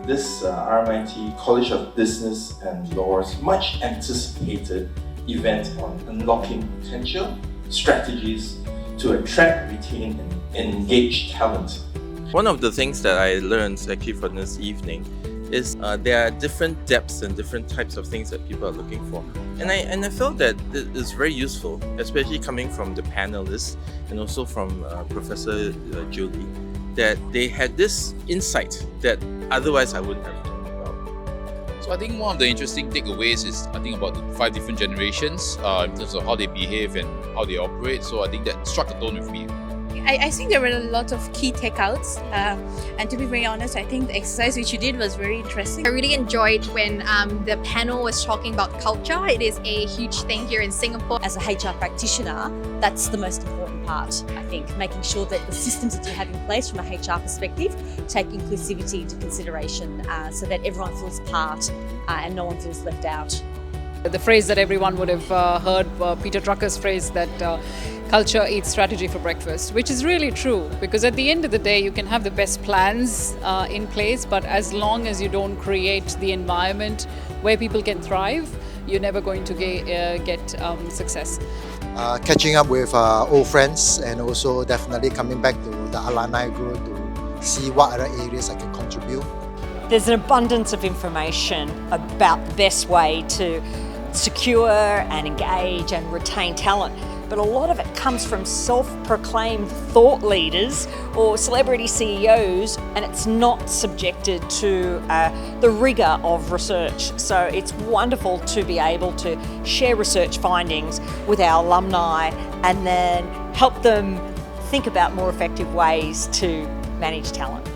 this RMIT College of Business and Law's much anticipated event on unlocking potential strategies to attract, retain and engage talent. One of the things that I learned actually from this evening is there are different depths and different types of things that people are looking for. And I felt that it is very useful, especially coming from the panelists and also from Professor Julie, that they had this insight that otherwise I wouldn't have known about. So I think one of the interesting takeaways is I think about the 5 different generations in terms of how they behave and how they operate. So I think that struck a tone with me. I think there were a lot of key takeouts, and to be very honest, I think the exercise which you did was very interesting. I really enjoyed when the panel was talking about culture. It is a huge thing here in Singapore. As a HR practitioner, that's the most important part, I think, making sure that the systems that you have in place from a HR perspective take inclusivity into consideration so that everyone feels part and no one feels left out. The phrase that everyone would have heard, Peter Drucker's phrase that culture eats strategy for breakfast, which is really true, because at the end of the day you can have the best plans in place, but as long as you don't create the environment where people can thrive, you're never going to get success. Catching up with old friends and also definitely coming back to the alumni group to see what other areas I can contribute. There's an abundance of information about the best way to secure and engage and retain talent. But a lot of it comes from self-proclaimed thought leaders or celebrity CEOs, and it's not subjected to the rigour of research. So it's wonderful to be able to share research findings with our alumni and then help them think about more effective ways to manage talent.